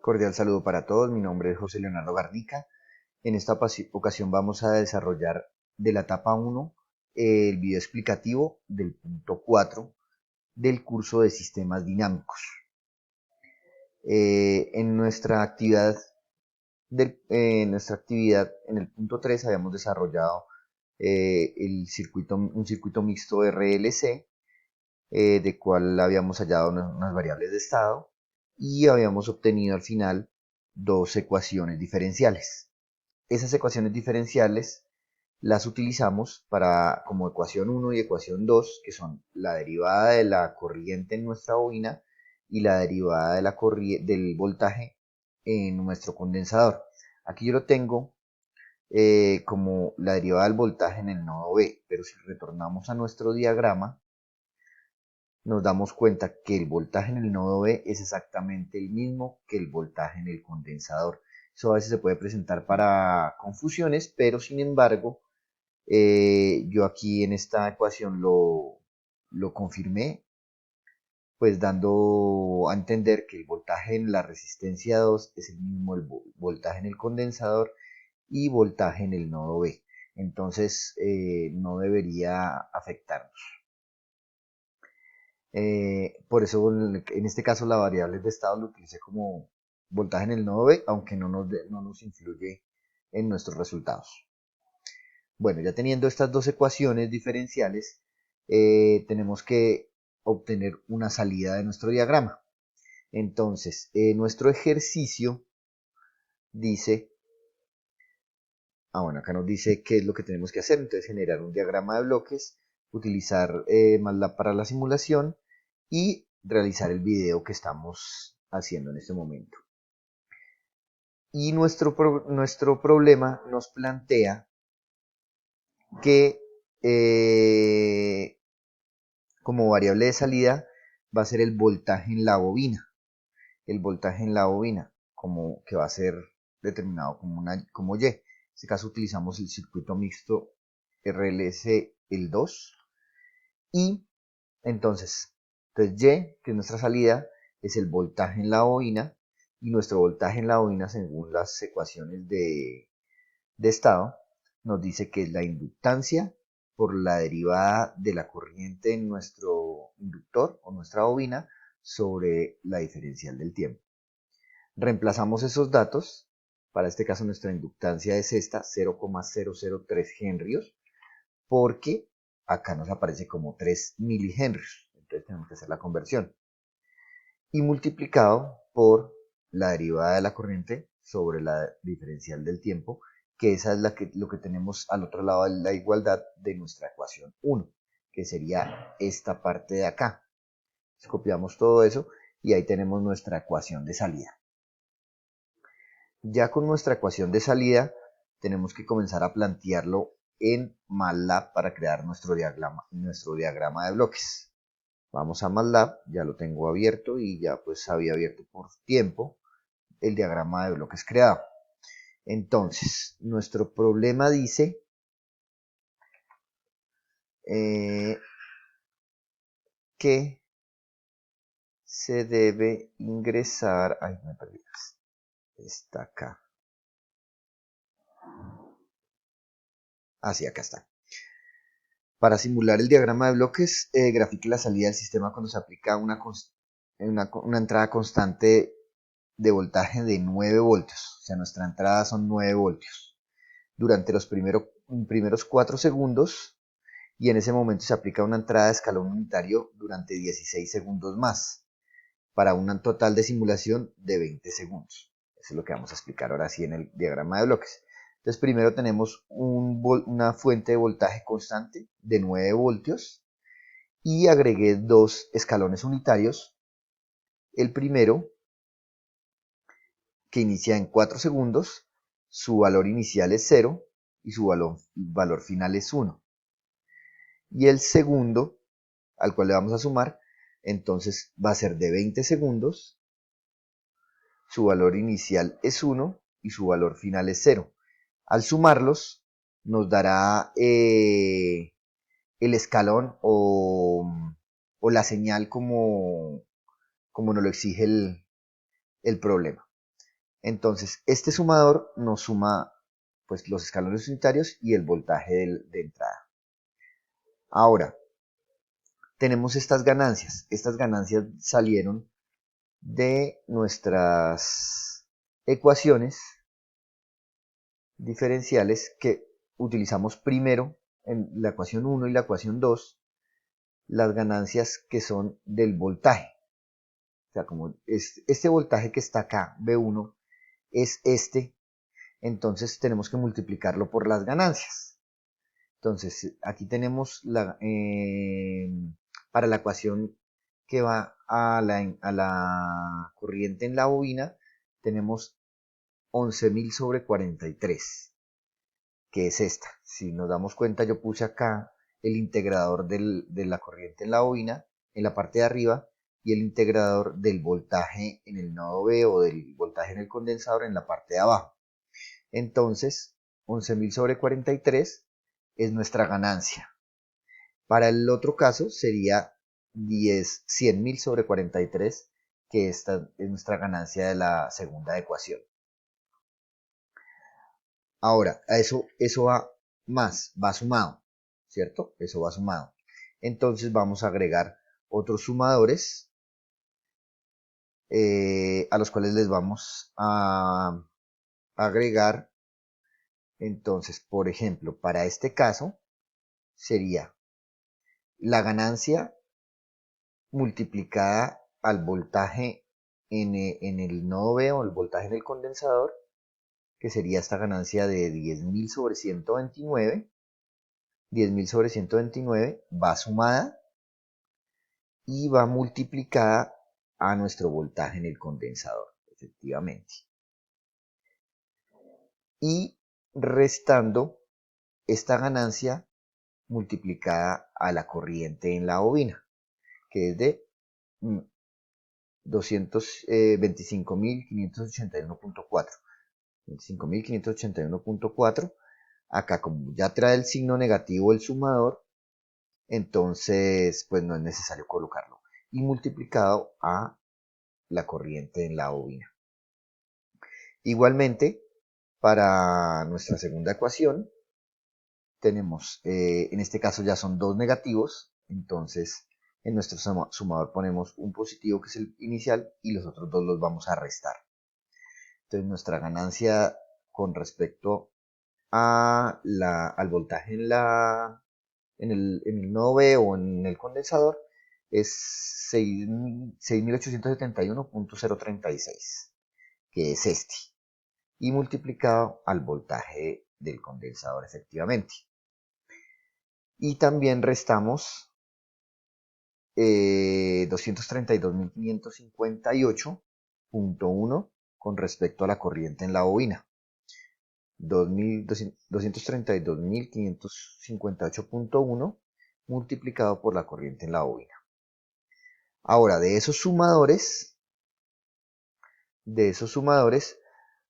Cordial saludo para todos, mi nombre es José Leonardo Garnica. En esta ocasión vamos a desarrollar de la etapa 1 el video explicativo del punto 4 del curso de sistemas dinámicos. En nuestra actividad en el punto 3 habíamos desarrollado un circuito mixto RLC, de cual habíamos hallado unas variables de estado y habíamos obtenido al final dos ecuaciones diferenciales. Esas ecuaciones diferenciales las utilizamos como ecuación 1 y ecuación 2, que son la derivada de la corriente en nuestra bobina y la derivada del voltaje en nuestro condensador. Aquí yo lo tengo como la derivada del voltaje en el nodo B, pero si retornamos a nuestro diagrama, nos damos cuenta que el voltaje en el nodo B es exactamente el mismo que el voltaje en el condensador. Eso a veces se puede presentar para confusiones, pero sin embargo, yo aquí en esta ecuación lo confirmé, pues dando a entender que el voltaje en la resistencia 2 es el mismo el voltaje en el condensador y voltaje en el nodo B. Entonces no debería afectarnos. Por eso en este caso la variable de estado lo utilicé como voltaje en el nodo B, aunque no nos influye en nuestros resultados. Bueno, ya teniendo estas dos ecuaciones diferenciales, tenemos que obtener una salida de nuestro diagrama. Entonces, nuestro ejercicio dice, bueno, acá nos dice qué es lo que tenemos que hacer. Entonces, generar un diagrama de bloques, utilizar MATLAB para la simulación y realizar el video que estamos haciendo en este momento. Y nuestro problema nos plantea que como variable de salida va a ser el voltaje en la bobina. El voltaje en la bobina, como que va a ser determinado como Y. En este caso utilizamos el circuito mixto RLC el 2. Y entonces Y, que es nuestra salida, es el voltaje en la bobina. Y nuestro voltaje en la bobina, según las ecuaciones de estado, nos dice que es la inductancia por la derivada de la corriente en nuestro inductor o nuestra bobina sobre la diferencial del tiempo. Reemplazamos esos datos. Para este caso nuestra inductancia es esta, 0,003 henrios, porque acá nos aparece como 3 milihenrios. Entonces tenemos que hacer la conversión. Y multiplicado por la derivada de la corriente sobre la diferencial del tiempo, que esa es lo que tenemos al otro lado de la igualdad de nuestra ecuación 1, que sería esta parte de acá. Entonces, copiamos todo eso y ahí tenemos nuestra ecuación de salida. Ya con nuestra ecuación de salida tenemos que comenzar a plantearlo en MATLAB para crear nuestro diagrama de bloques. Vamos a MATLAB, ya lo tengo abierto y ya pues había abierto por tiempo el diagrama de bloques creado. Entonces, nuestro problema dice que se debe ingresar, ay, me perdí, está acá. Así, acá está. Para simular el diagrama de bloques, grafique la salida del sistema cuando se aplica una entrada constante de voltaje de 9 voltios. O sea, nuestra entrada son 9 voltios. Durante los primeros 4 segundos, y en ese momento se aplica una entrada de escalón unitario durante 16 segundos más, para un total de simulación de 20 segundos. Eso es lo que vamos a explicar ahora sí en el diagrama de bloques. Entonces primero tenemos una fuente de voltaje constante de 9 voltios y agregué dos escalones unitarios. El primero, que inicia en 4 segundos, su valor inicial es 0 y su valor final es 1. Y el segundo, al cual le vamos a sumar, entonces va a ser de 20 segundos, su valor inicial es 1 y su valor final es 0. Al sumarlos nos dará el escalón o la señal como nos lo exige el problema. Entonces, este sumador nos suma pues, los escalones unitarios y el voltaje de entrada. Ahora, tenemos estas ganancias. Estas ganancias salieron de nuestras ecuaciones diferenciales que utilizamos primero en la ecuación 1 y la ecuación 2, las ganancias que son del voltaje. O sea, como este voltaje que está acá, B1, es este, entonces tenemos que multiplicarlo por las ganancias. Entonces, aquí tenemos para la ecuación que va a la corriente en la bobina, tenemos 11.000 sobre 43, que es esta. Si nos damos cuenta, yo puse acá el integrador de la corriente en la bobina en la parte de arriba y el integrador del voltaje en el nodo B o del voltaje en el condensador en la parte de abajo. Entonces, 11.000 sobre 43 es nuestra ganancia. Para el otro caso sería 100.000 sobre 43, que esta es nuestra ganancia de la segunda ecuación. Ahora, a eso va más, va sumado, ¿cierto? Eso va sumado. Entonces vamos a agregar otros sumadores a los cuales les vamos a agregar. Entonces, por ejemplo, para este caso sería la ganancia multiplicada al voltaje en el nodo B o el voltaje en el condensador, que sería esta ganancia de 10.000 sobre 129. 10.000 sobre 129 va sumada y va multiplicada a nuestro voltaje en el condensador, efectivamente. Y restando esta ganancia multiplicada a la corriente en la bobina, que es de 25.581.4. 25.581.4. Acá, como ya trae el signo negativo el sumador, entonces pues no es necesario colocarlo. Y multiplicado a la corriente en la bobina. Igualmente, para nuestra segunda ecuación, tenemos, en este caso ya son dos negativos, entonces en nuestro sumador ponemos un positivo que es el inicial y los otros dos los vamos a restar. Entonces nuestra ganancia con respecto al voltaje en el nodo B o en el condensador es 6.871.036, que es este, y multiplicado al voltaje del condensador efectivamente. Y también restamos 232.558.1 con respecto a la corriente en la bobina. 232.558.1 multiplicado por la corriente en la bobina. Ahora, de esos sumadores,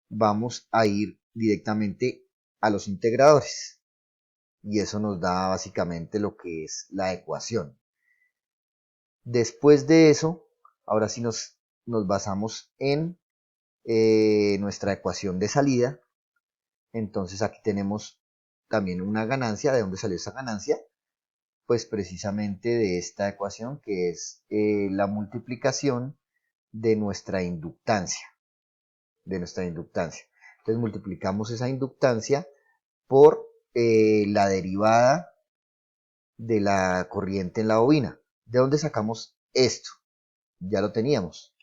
vamos a ir directamente a los integradores. Y eso nos da básicamente lo que es la ecuación. Después de eso, ahora sí nos basamos en nuestra ecuación de salida. Entonces aquí tenemos también una ganancia. ¿De dónde salió esa ganancia? Pues precisamente de esta ecuación, que es la multiplicación de nuestra inductancia. Entonces multiplicamos esa inductancia por la derivada de la corriente en la bobina. ¿De dónde sacamos esto? Ya lo teníamos.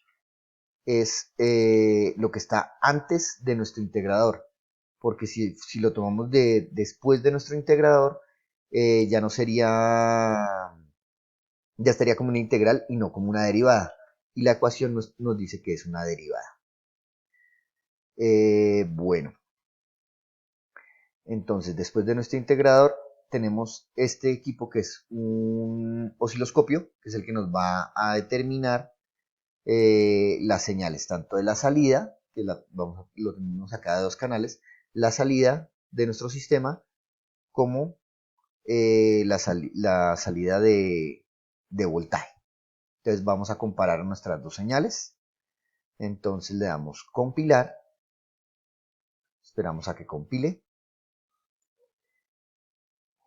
Es lo que está antes de nuestro integrador. Porque si lo tomamos después de nuestro integrador, ya no sería, ya estaría como una integral y no como una derivada. Y la ecuación nos dice que es una derivada. Bueno, entonces después de nuestro integrador tenemos este equipo que es un osciloscopio, que es el que nos va a determinar las señales, tanto de la salida, que lo tenemos acá de dos canales, la salida de nuestro sistema, como la salida de voltaje. Entonces vamos a comparar nuestras dos señales. Entonces le damos compilar esperamos a que compile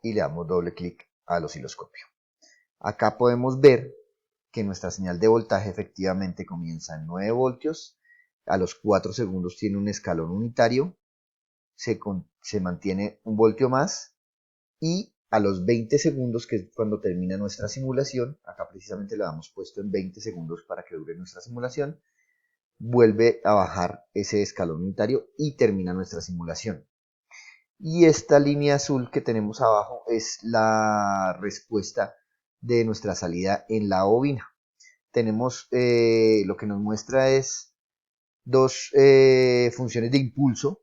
y le damos doble clic al osciloscopio. Acá podemos ver que nuestra señal de voltaje efectivamente comienza en 9 voltios, a los 4 segundos tiene un escalón unitario, se mantiene un voltio más y a los 20 segundos, que es cuando termina nuestra simulación, acá precisamente lo hemos puesto en 20 segundos para que dure nuestra simulación, vuelve a bajar ese escalón unitario y termina nuestra simulación. Y esta línea azul que tenemos abajo es la respuesta de nuestra salida en la bobina. Tenemos, lo que nos muestra es dos funciones de impulso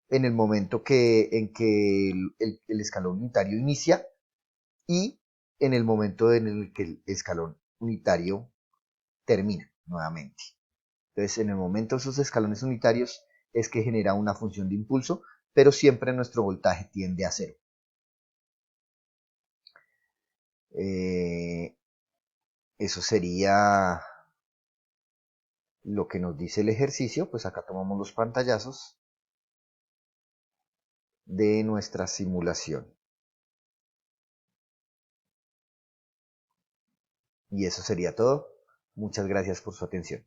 en el momento en que el escalón unitario inicia y en el momento en el que el escalón unitario termina nuevamente. Entonces, en el momento de esos escalones unitarios es que genera una función de impulso, pero siempre nuestro voltaje tiende a cero. Eso sería lo que nos dice el ejercicio. Pues acá tomamos los pantallazos de nuestra simulación. Y eso sería todo. Muchas gracias por su atención.